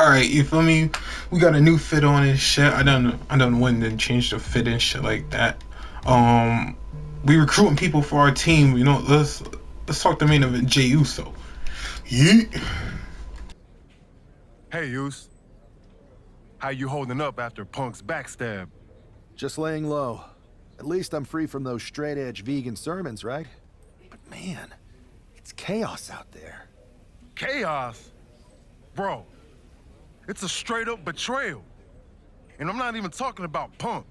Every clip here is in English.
Alright, you feel me? We got a new fit on and shit. I done went and changed the fit and shit like that. Um we recruiting people for our team, let's talk the main event, Jey Uso. Yeet. Hey, Us. How you holding up after Punk's backstab? Just laying low. At least I'm free from those straight-edge vegan sermons, right? But man, it's chaos out there. Chaos? Bro, it's a straight-up betrayal. And I'm not even talking about Punk.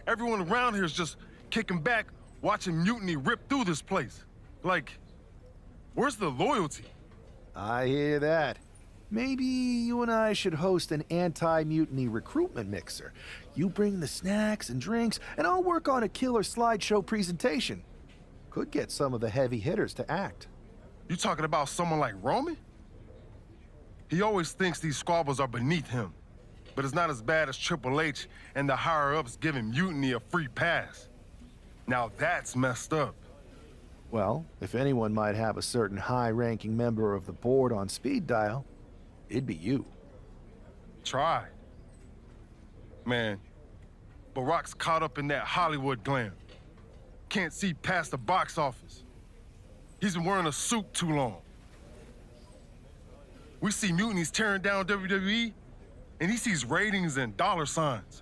Everyone around here is just kicking back, watching mutiny rip through this place. Like, where's the loyalty? I hear that. Maybe you and I should host an anti-mutiny recruitment mixer. You bring the snacks and drinks, and I'll work on a killer slideshow presentation. Could get some of the heavy hitters to act. You talking about someone like Roman? He always thinks these squabbles are beneath him. But it's not as bad as Triple H and the higher-ups giving mutiny a free pass. Now that's messed up. Well, if anyone might have a certain high-ranking member of the board on speed dial, it'd be you. Try. Man, Barack's caught up in that Hollywood glam. Can't see past the box office. He's been wearing a suit too long. We see mutinies tearing down WWE, and he sees ratings and dollar signs.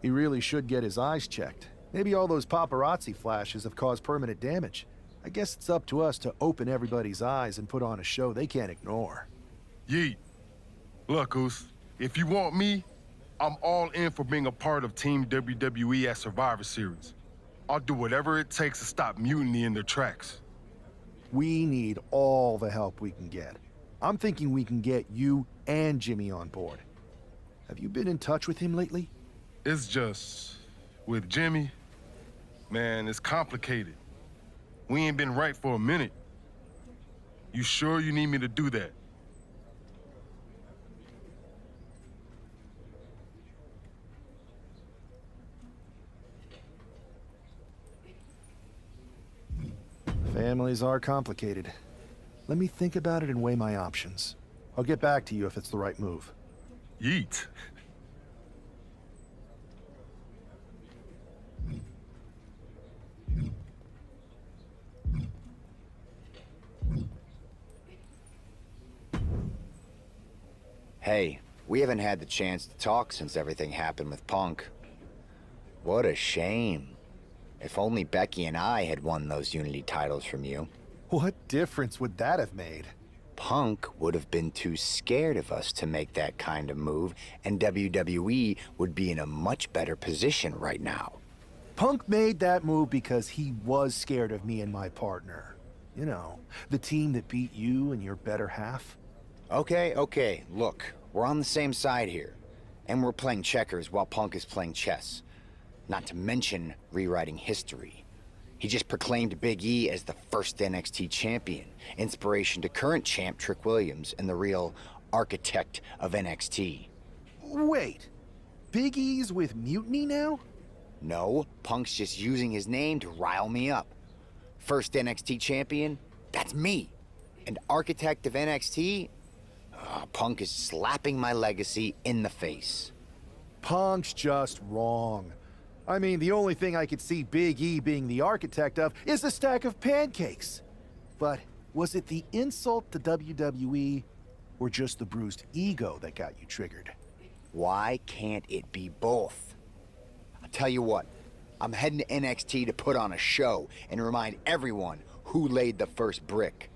He really should get his eyes checked. Maybe all those paparazzi flashes have caused permanent damage. I guess it's up to us to open everybody's eyes and put on a show they can't ignore. Yeet. Look, Oos, if you want me, I'm all in for being a part of Team WWE at Survivor Series. I'll do whatever it takes to stop mutiny in their tracks. We need all the help we can get. I'm thinking we can get you and Jimmy on board. Have you been in touch with him lately? It's just, with Jimmy, man, it's complicated. We ain't been right for a minute. You sure you need me to do that? Families are complicated. Let me think about it and weigh my options. I'll get back to you if it's the right move. Yeet. Hey, we haven't had the chance to talk since everything happened with Punk. What a shame. If only Becky and I had won those Unity titles from you. What difference would that have made? Punk would have been too scared of us to make that kind of move, and WWE would be in a much better position right now. Punk made that move because he was scared of me and my partner. You know, the team that beat you and your better half. Okay, look, we're on the same side here. And we're playing checkers while Punk is playing chess. Not to mention rewriting history. He just proclaimed Big E as the first NXT champion, inspiration to current champ Trick Williams and the real architect of NXT. Wait, Big E's with Mutiny now? No, Punk's just using his name to rile me up. First NXT champion? That's me. And architect of NXT? Punk is slapping my legacy in the face. Punk's just wrong. I mean, the only thing I could see Big E being the architect of is the stack of pancakes. But was it the insult to WWE or just the bruised ego that got you triggered? Why can't it be both? I'll tell you what, I'm heading to NXT to put on a show and remind everyone who laid the first brick.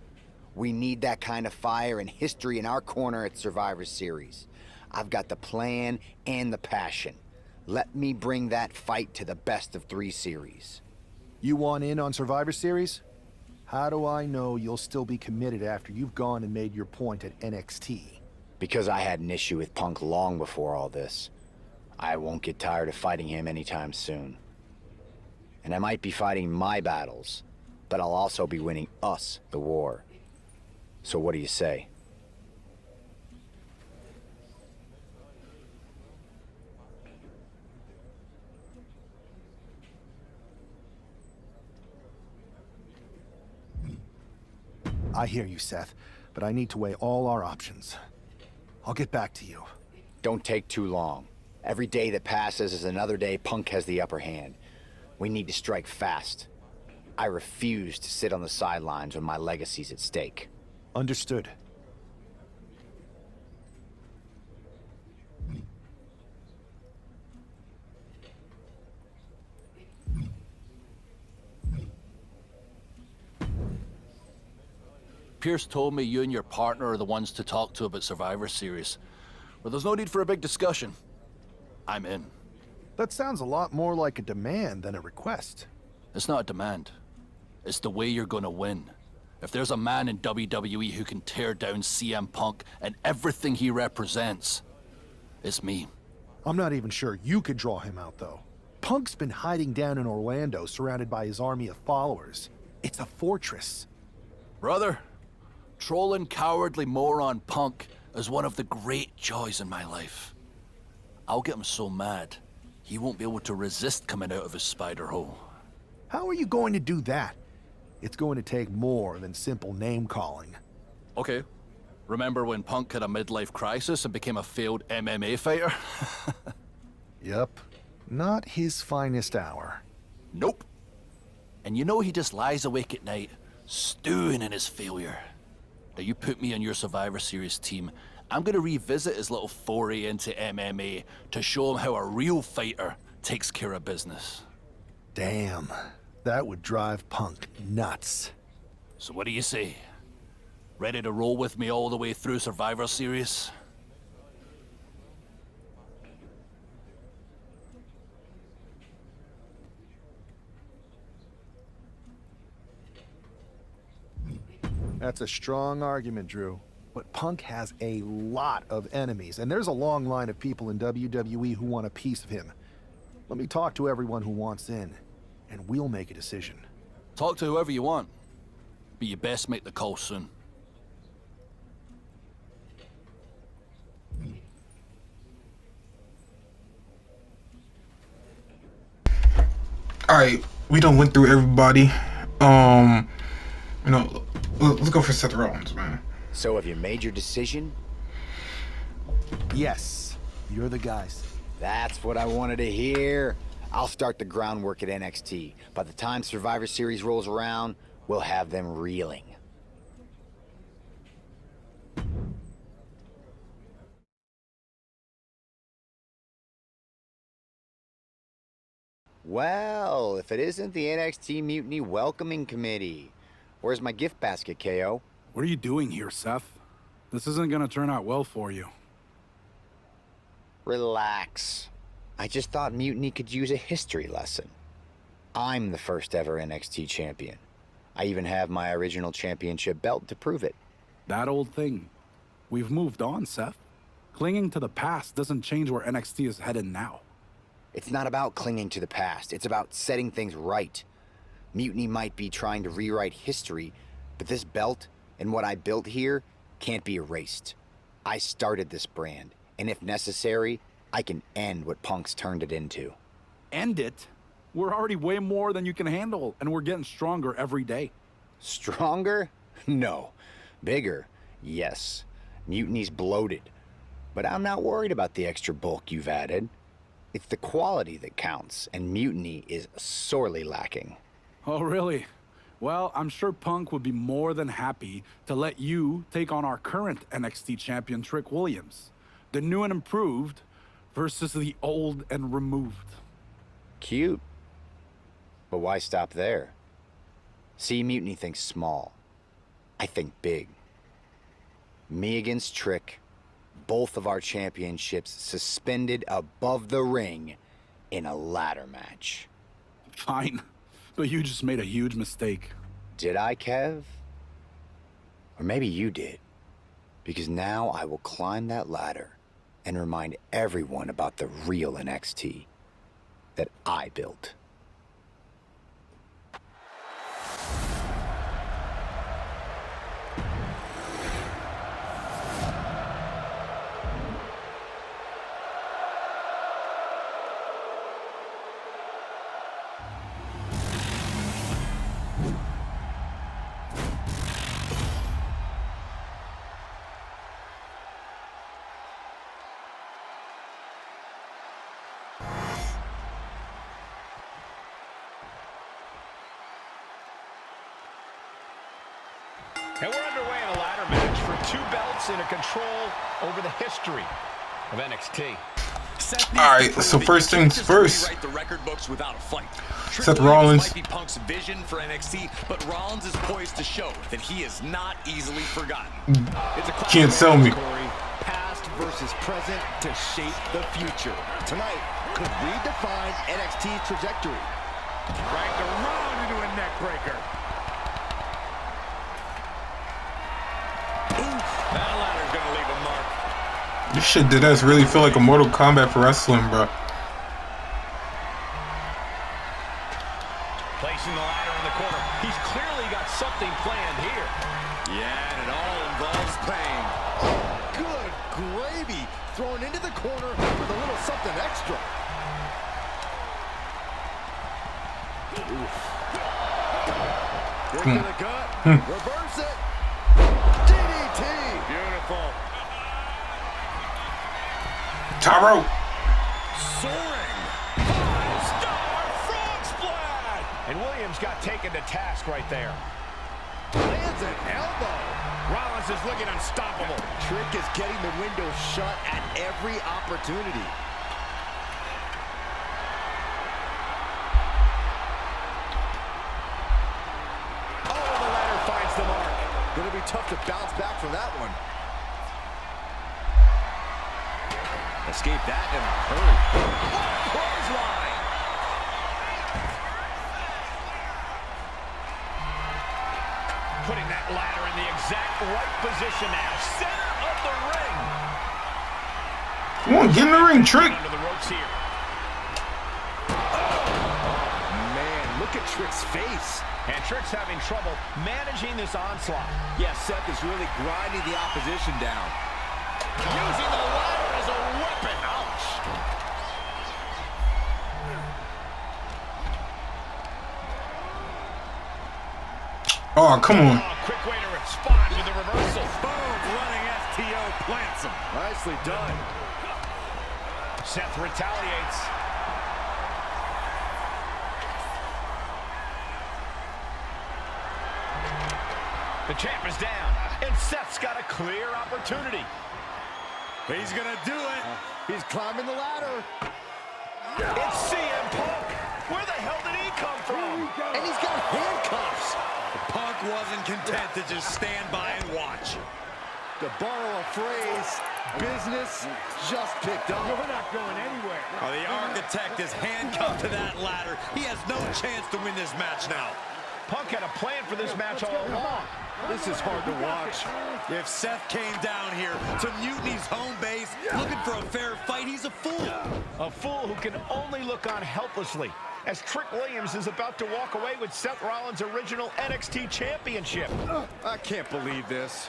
We need that kind of fire and history in our corner at Survivor Series. I've got the plan and the passion. Let me bring that fight to the best of 3 series. You want in on Survivor Series? How do I know you'll still be committed after you've gone and made your point at NXT? Because I had an issue with Punk long before all this. I won't get tired of fighting him anytime soon. And I might be fighting my battles, but I'll also be winning us the war. So what do you say? I hear you, Seth, but I need to weigh all our options. I'll get back to you. Don't take too long. Every day that passes is another day Punk has the upper hand. We need to strike fast. I refuse to sit on the sidelines when my legacy's at stake. Understood. Pierce told me you and your partner are the ones to talk to about Survivor Series. Well, there's no need for a big discussion. I'm in. That sounds a lot more like a demand than a request. It's not a demand. It's the way you're gonna win. If there's a man in WWE who can tear down CM Punk and everything he represents, it's me. I'm not even sure you could draw him out, though. Punk's been hiding down in Orlando, surrounded by his army of followers. It's a fortress. Brother, trolling cowardly moron Punk is one of the great joys in my life. I'll get him so mad, he won't be able to resist coming out of his spider hole. How are you going to do that? It's going to take more than simple name-calling. Okay. Remember when Punk had a midlife crisis and became a failed MMA fighter? Yep. Not his finest hour. Nope. And you know he just lies awake at night, stewing in his failure. Now you put me on your Survivor Series team, I'm gonna revisit his little foray into MMA to show him how a real fighter takes care of business. Damn. That would drive Punk nuts. So what do you say? Ready to roll with me all the way through Survivor Series? That's a strong argument, Drew. But Punk has a lot of enemies, and there's a long line of people in WWE who want a piece of him. Let me talk to everyone who wants in, and we'll make a decision. Talk to whoever you want, but you best make the call soon. Alright, we done went through everybody. Let's go for Seth Rollins, man. So have you made your decision? Yes, you're the guys. That's what I wanted to hear. I'll start the groundwork at NXT. By the time Survivor Series rolls around, we'll have them reeling. Well, if it isn't the NXT Mutiny Welcoming Committee. Where's my gift basket, KO? What are you doing here, Seth? This isn't gonna turn out well for you. Relax. I just thought Mutiny could use a history lesson. I'm the first ever NXT champion. I even have my original championship belt to prove it. That old thing. We've moved on, Seth. Clinging to the past doesn't change where NXT is headed now. It's not about clinging to the past. It's about setting things right. Mutiny might be trying to rewrite history, but this belt and what I built here can't be erased. I started this brand, and if necessary, I can end what Punk's turned it into. End it? We're already way more than you can handle, and we're getting stronger every day. Stronger? No. Bigger? Yes. Mutiny's bloated. But I'm not worried about the extra bulk you've added. It's the quality that counts, and Mutiny is sorely lacking. Oh, really? Well, I'm sure Punk would be more than happy to let you take on our current NXT champion, Trick Williams. The new and improved versus the old and removed. Cute. But why stop there? See, Mutiny thinks small. I think big. Me against Trick, both of our championships suspended above the ring in a ladder match. Fine, but you just made a huge mistake. Did I, Kev? Or maybe you did. Because now I will climb that ladder and remind everyone about the real NXT that I built. And we're underway in a ladder match for 2 belts and a control over the history of NXT. Alright, so first things first. The record books without a fight. Seth Rollins might be Punk's vision for NXT, but Rollins is poised to show that he is not easily forgotten. It's a can't sell me. Past versus present to shape the future. Tonight could redefine NXT's trajectory. Dragged around into a neck breaker. Oof, that ladder's gonna leave a mark. This shit did us really feel like a Mortal Kombat for wrestling, bro. Placing the ladder in the corner. He's clearly got something planned here. Yeah, and it all involves pain. Good gravy. Thrown into the corner with a little something extra. Kick to the gut. Reverse it. DDT. Beautiful. Taro. Soaring. 5-star frog splash. And Williams got taken to task right there. Lands an elbow. Rollins is looking unstoppable. Trick is getting the window shut at every opportunity. Oh, the ladder finds the mark. Gonna be tough to bounce back from that one. Escape that in a hurry. Clothesline. Putting that ladder in the exact right position now. Center of the ring. Come on, get in the ring, Trick. Under the ropes here. Man, look at Trick's face. And Trick's having trouble managing this onslaught. Yeah, Seth is really grinding the opposition down. Using the ladder as a weapon. Ouch. Oh, come on. Oh, quick way to respond with the reversal. Boom, running STO plants him. Nicely done. Seth retaliates. The champ is down, and Seth's got a clear opportunity. He's gonna do it. He's climbing the ladder. It's CM Punk. Where the hell did he come from? And he's got handcuffs. Punk wasn't content to just stand by and watch. To borrow a phrase, business just picked up. We're not going anywhere. Oh, the architect is handcuffed to that ladder. He has no chance to win this match now. Punk had a plan for this match all along. This is hard to watch. If Seth came down here to Mutiny's home base looking for a fair fight, he's a fool. A fool who can only look on helplessly as Trick Williams is about to walk away with Seth Rollins' original NXT championship. I can't believe this.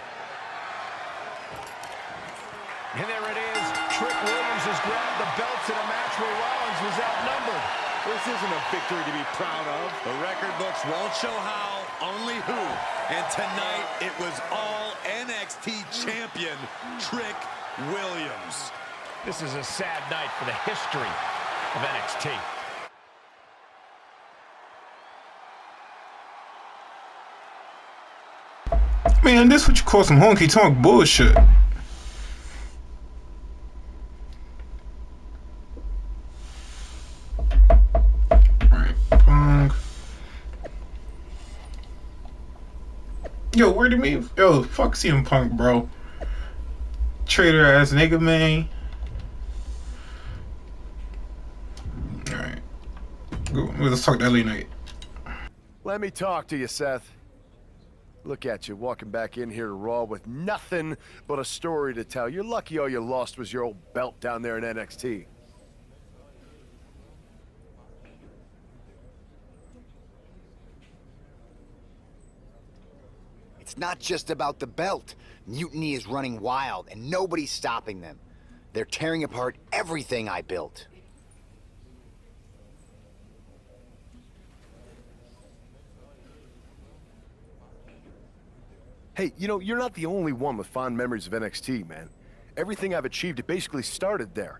And there it is. Trick Williams has grabbed the belts in a match where Rollins was outnumbered. This isn't a victory to be proud of. The record books won't show how, only who. And tonight, it was all NXT champion Trick Williams. This is a sad night for the history of NXT. Man, this what you call some honky-tonk bullshit. Right, Punk. Yo, where did me? Yo, fuck CM Punk, bro. Traitor ass nigga, man. Alright. Let's talk to LA Knight. Let me talk to you, Seth. Look at you, walking back in here to Raw with nothing but a story to tell. You're lucky all you lost was your old belt down there in NXT. It's not just about the belt. Mutiny is running wild, and nobody's stopping them. They're tearing apart everything I built. Hey, you know, you're not the only one with fond memories of NXT, man. Everything I've achieved, it basically started there.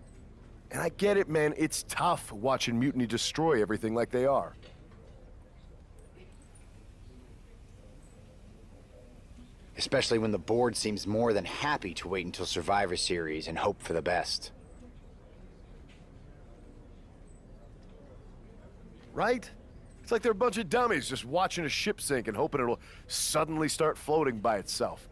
And I get it, man. It's tough watching Mutiny destroy everything like they are. Especially when the board seems more than happy to wait until Survivor Series and hope for the best. Right? It's like they're a bunch of dummies just watching a ship sink and hoping it'll suddenly start floating by itself.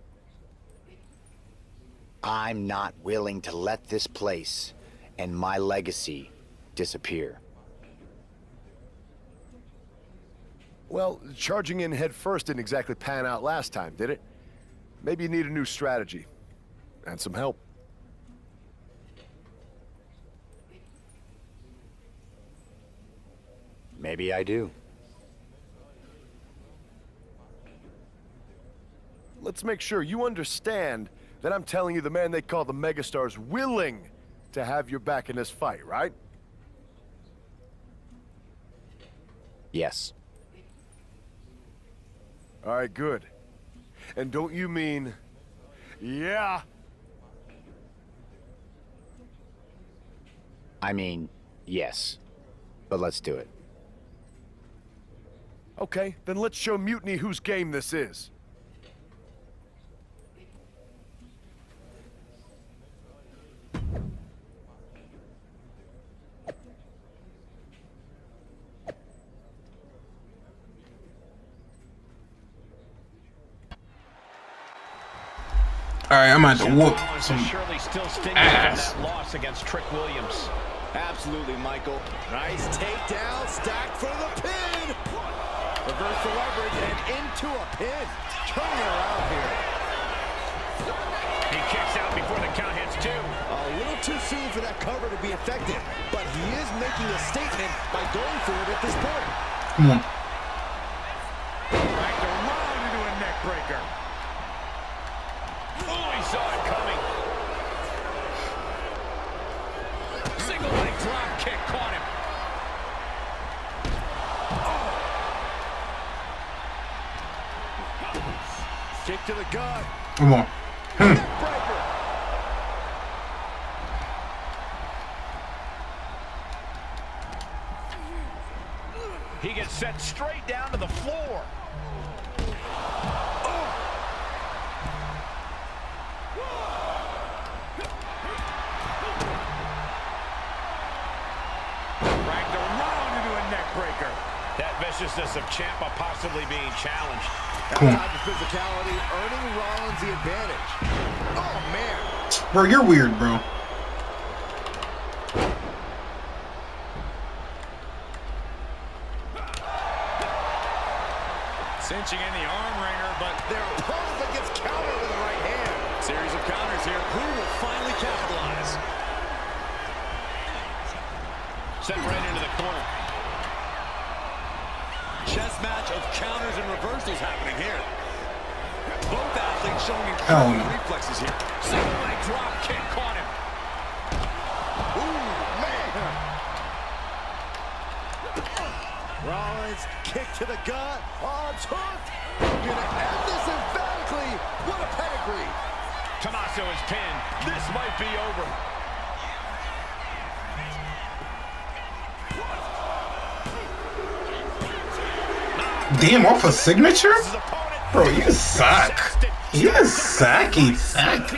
I'm not willing to let this place and my legacy disappear. Well, charging in head first didn't exactly pan out last time, did it? Maybe you need a new strategy. And some help. Maybe I do. Let's make sure you understand that I'm telling you the man they call the megastar's willing to have your back in this fight, right? Yes. All right, good. And don't you mean, yeah? I mean, yes. But let's do it. Okay, then let's show Mutiny whose game this is. Alright, I'm about to whoop Rollins some is surely still stinging ass. from that loss against Trick Williams. Absolutely, Michael. Nice takedown, stacked for the pin. Reverse the leverage and into a pin. Turning around here. He kicks out before the count hits two. A little too soon for that cover to be effective, but he is making a statement by going for it at this point. Come on. Dragged around into a neck breaker. Oh, he saw it coming. Single leg drop kick caught him. Kick to the gut. Come on. Neck breaker. He gets set straight down to the floor. Dragged around into a neck breaker. That viciousness of Ciampa possibly being challenged. Come on. Outside the physicality, earning Rollins the advantage. Oh, man. Bro, you're weird, bro. Cinching in the arm wringer, but Their opponent gets countered with the right hand. Series of counters here. Who will finally capitalize? set right into the corner. Chess match of counters and reversals happening here. Both athletes showing Oh, incredible no. reflexes here. Single leg drop kick caught him. Ooh, man. Rollins, kick to the gut. Arms hooked. Gonna end this emphatically. What a pedigree. Tommaso is pinned. This might be over. Damn, off a signature? His opponent. Bro, you suck. You sucky suck.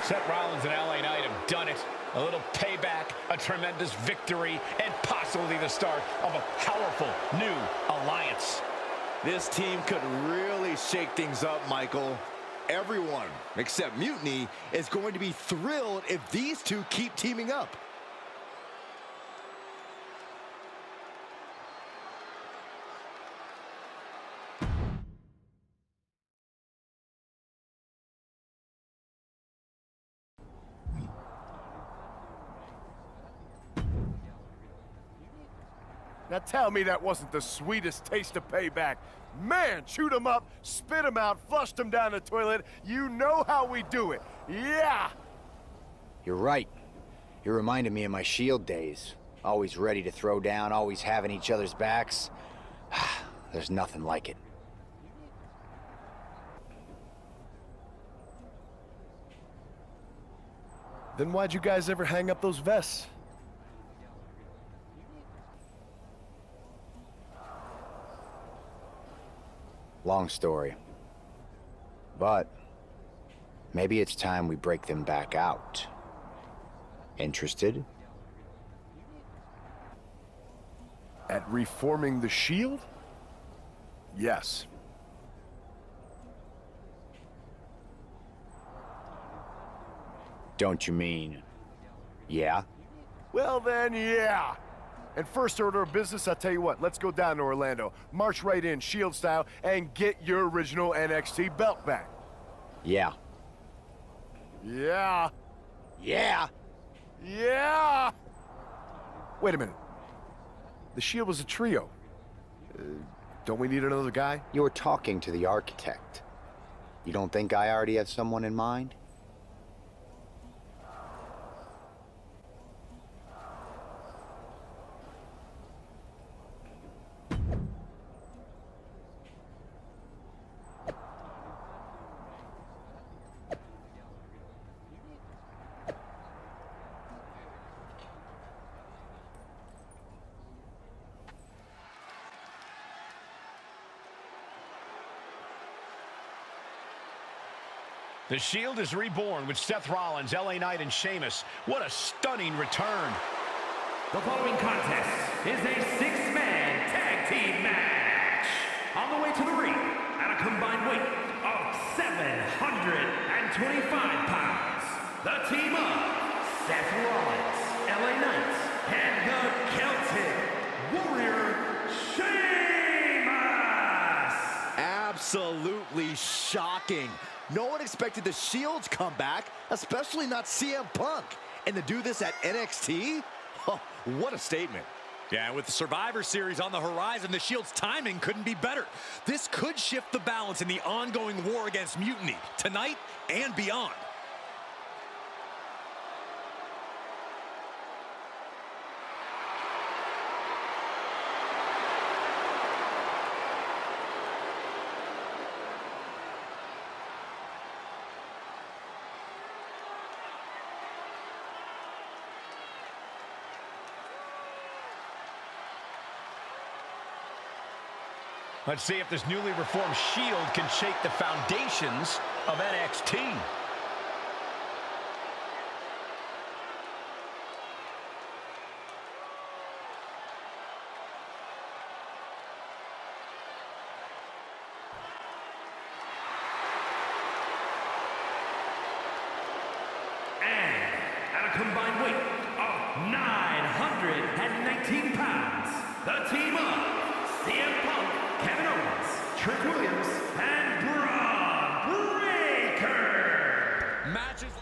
Seth Rollins and LA Knight have done it. A little payback, a tremendous victory, and possibly the start of a powerful new alliance. This team could really shake things up, Michael. Everyone, except Mutiny, is going to be thrilled if these two keep teaming up. Now tell me that wasn't the sweetest taste of payback. Man, chewed him up, spit him out, flushed him down the toilet. You know how we do it. Yeah! You're right. You reminded me of my Shield days. Always ready to throw down, always having each other's backs. There's nothing like it. Then why'd you guys ever hang up those vests? Long story. But maybe it's time we break them back out. Interested? At reforming the Shield? Yes. Don't you mean, yeah? Well then, yeah. And first order of business, I'll tell you what, let's go down to Orlando, march right in, Shield style, and get your original NXT belt back. Yeah. Yeah. Yeah! Yeah! Wait a minute. The Shield was a trio. Don't we need another guy? You were talking to the architect. You don't think I already have someone in mind? The Shield is reborn with Seth Rollins, LA Knight, and Sheamus. What a stunning return. The following contest is a six-man tag team match. On the way to the ring, at a combined weight of 725 pounds, the team of Seth Rollins, LA Knight, and the Celtic Warrior, Sheamus. Absolutely shocking. No one expected the Shield's comeback, especially not CM Punk. And to do this at NXT? Oh, what a statement. Yeah, with the Survivor Series on the horizon, the Shield's timing couldn't be better. This could shift the balance in the ongoing war against mutiny, tonight and beyond. Let's see if this newly reformed Shield can shake the foundations of NXT. And at a combined weight of 919 pounds, the team of CM Punk, Kevin Owens, Trick Williams, and Braun Breaker. Matches.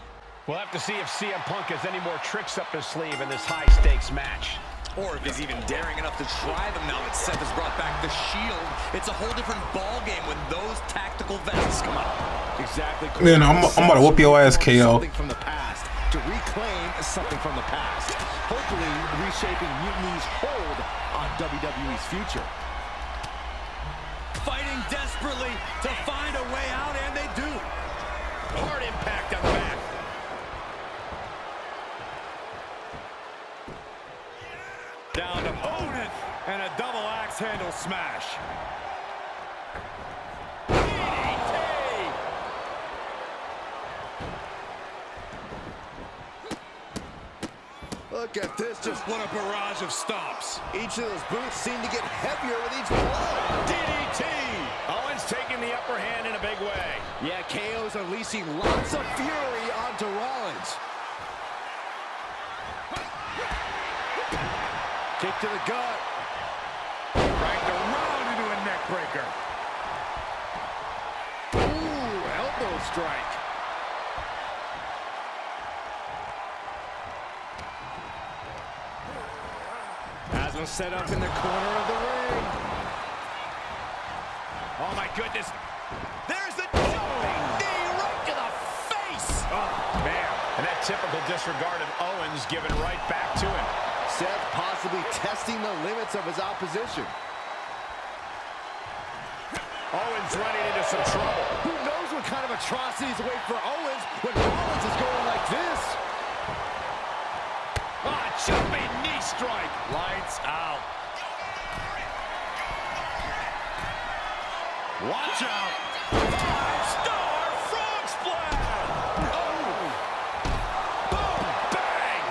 We'll have to see if CM Punk has any more tricks up his sleeve in this high-stakes match. Or if he's even daring enough to try them now that Seth has brought back the Shield. It's a whole different ball game when those tactical vests come out. Exactly. Man, I'm about to whoop your ass, KO. Something from the past to reclaim something from the past. Hopefully reshaping Mutiny's hold on WWE's future. Fighting desperately to find a way out, and they do. Hard impact on the back. Down to opponent, and a double axe handle smash. Look at this, just What a barrage of stomps. each of those boots seem to get heavier with each blow. DDT! Owens taking the upper hand in a big way. Yeah, KO's unleashing lots of fury onto Rollins. Kick to the gut. Cranked around into a neck breaker. Ooh, elbow strike. Has him set up in the corner of the ring. Oh, my goodness. There's the jumping knee right to the face. Oh, man. And that typical disregard of Owens given right back to him. Seth possibly testing the limits of his opposition. Owens running into some trouble. Who knows what kind of atrocities await for Owens when Rollins is going like this? Ah, jumping knee strike. Lights out. Watch out. 5-star frog splash. Oh. Boom. Bang.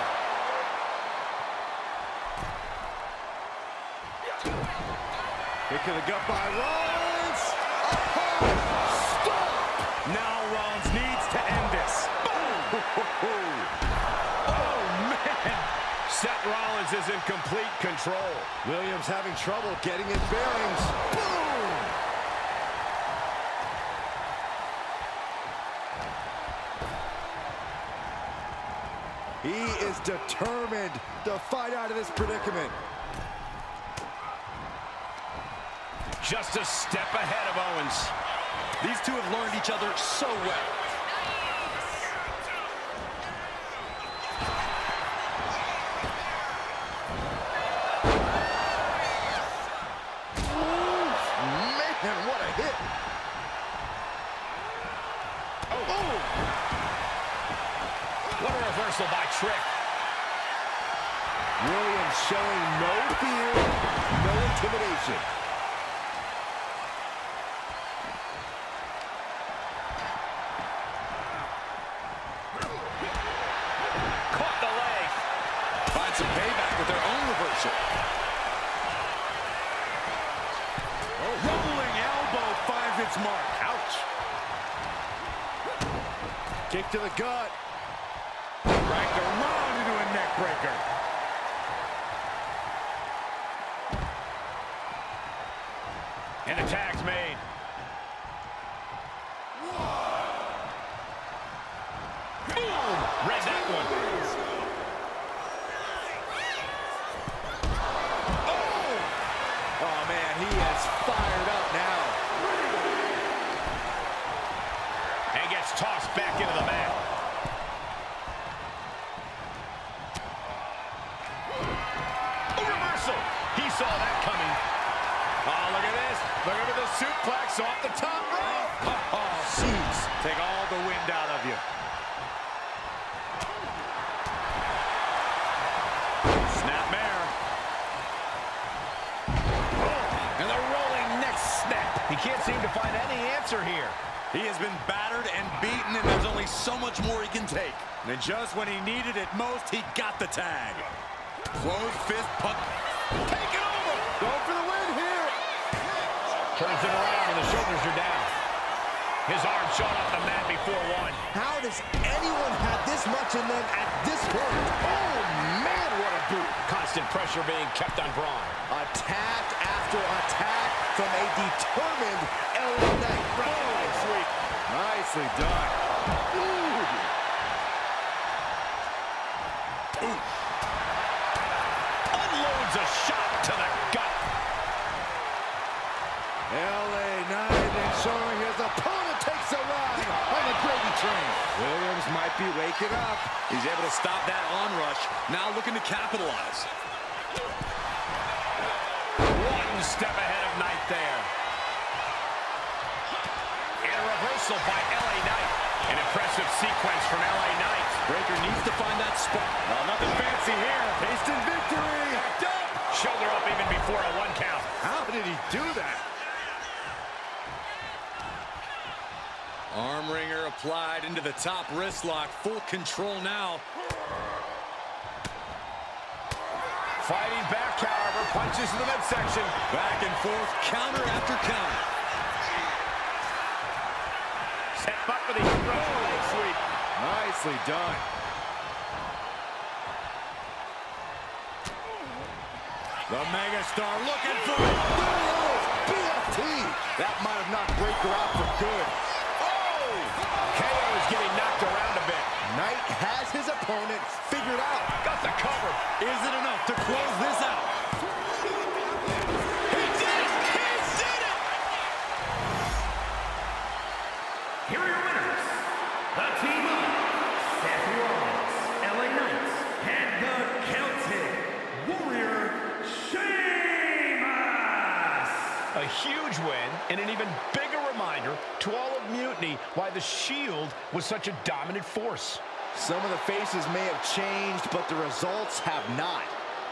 Kick to the gut by Rollins. Stop. Now Rollins needs to end this. Boom. Oh, man. Seth Rollins is in complete control. Williams having trouble getting his bearings. Boom. He is determined to fight out of this predicament. Just a step ahead of Owens. These two have learned each other so well. Man, what a hit. Oh. What a reversal by Trick. Williams showing no fear, no intimidation. Caught the leg. Find some payback with their own reversal. Rolling elbow finds its mark. Ouch. Kick to the gut. Dragged around into a neck breaker. And the tag's made. Boom! Read that one. Oh, man, he is fired up now. And gets tossed back into the mat. A reversal. He saw that coming. Oh, look at this. Look at the suplex off the top rope. Oh, suits. Take all the wind out of you. Snapmare. And the rolling neck snap. He can't seem to find any answer here. He has been battered and beaten, and there's only so much more he can take. And just when he needed it most, he got the tag. Closed fist puck. Take it over. Going for the win here. Turns it around and the shoulders are down. His arm shot off the mat before one. How does anyone have this much in them at this point? Oh, man, what a boot. Constant pressure being kept on Braun. Attack after attack from a determined LA Knight. Oh, sweet. Nicely done. Ooh. Unloads a shot to the gut. LA Knight and showing his opponent takes a ride on the gravy train. Williams might be waking up. He's able to stop that onrush. Now looking to capitalize. One step ahead of Knight there. And a reversal by LA Knight. An impressive sequence from LA Knight. Breaker needs to find that spot. Well, nothing fancy here. Tasting victory. Backed up. Shoulder up even before a 1 count. How did he do that? Arm wringer applied into the top wrist lock. Full control now. Fighting back, however, punches to the midsection. Back and forth, counter after counter. Set up for the leg sweep. Nicely done. The megastar looking for it. There it is. BFT. That might have knocked Breaker out for good. KO is getting knocked around a bit. Knight has his opponent figured out. Got the cover. Is it enough to close this out? He did it! He did it! Here are your winners. The team of Seth Rollins, LA Knight, and the Celtic Warrior Sheamus. A huge win and an even bigger reminder to all of Mutiny why the Shield was such a dominant force. Some of the faces may have changed, but the results have not.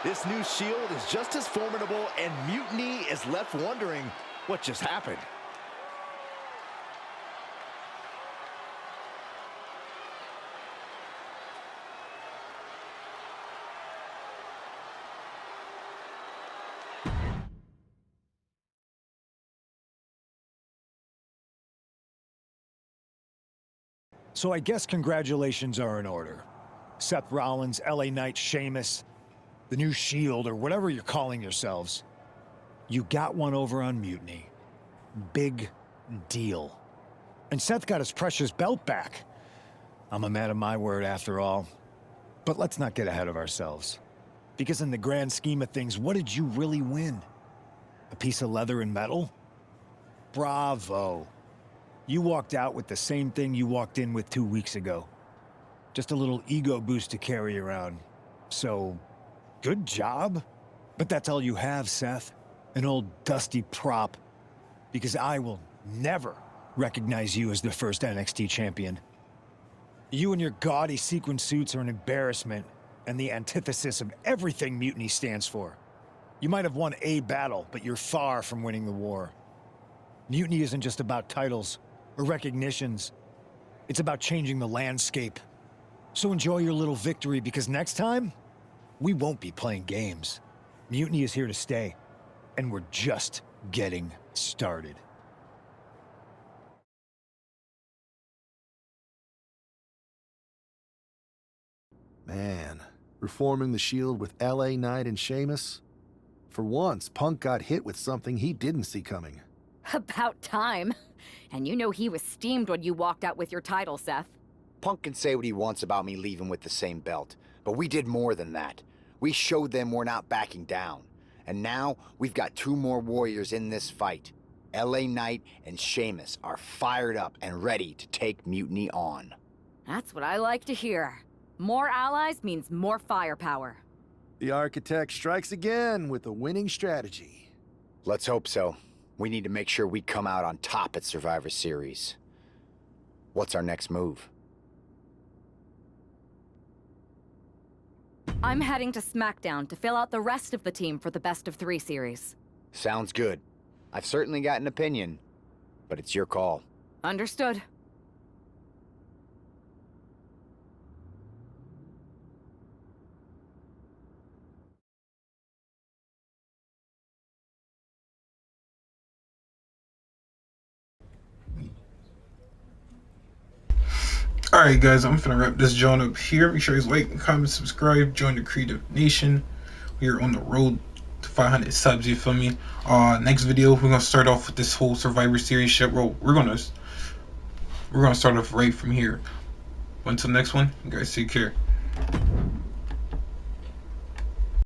This new Shield is just as formidable, and Mutiny is left wondering what just happened. So I guess congratulations are in order. Seth Rollins, LA Knight, Sheamus, the new Shield, or whatever you're calling yourselves. You got one over on Mutiny. Big deal. And Seth got his precious belt back. I'm a man of my word after all. But let's not get ahead of ourselves. Because in the grand scheme of things, what did you really win? A piece of leather and metal? Bravo. You walked out with the same thing you walked in with 2 weeks ago. Just a little ego boost to carry around. So, good job. But that's all you have, Seth. An old dusty prop. Because I will never recognize you as the first NXT champion. You and your gaudy sequin suits are an embarrassment and the antithesis of everything Mutiny stands for. You might have won a battle, but you're far from winning the war. Mutiny isn't just about titles or recognitions. It's about changing the landscape. So enjoy your little victory, because next time, we won't be playing games. Mutiny is here to stay, and we're just getting started. Man, reforming the Shield with LA Knight and Sheamus? For once, Punk got hit with something he didn't see coming. About time. And you know he was steamed when you walked out with your title, Seth. Punk can say what he wants about me leaving with the same belt, but we did more than that. We showed them we're not backing down. And now, we've got 2 more warriors in this fight. LA Knight and Sheamus are fired up and ready to take Mutiny on. That's what I like to hear. More allies means more firepower. The Architect strikes again with a winning strategy. Let's hope so. We need to make sure we come out on top at Survivor Series. What's our next move? I'm heading to SmackDown to fill out the rest of the team for the Best of 3 series. Sounds good. I've certainly got an opinion, but it's your call. Understood. Alright guys, I'm finna wrap this joint up here. Make sure you like, comment, subscribe, join the Creative Nation. We are on the road to 500 subs, you feel me? Next video we're gonna start off with this whole Survivor Series shit. We're gonna start off right from here. Until next one, you guys take care.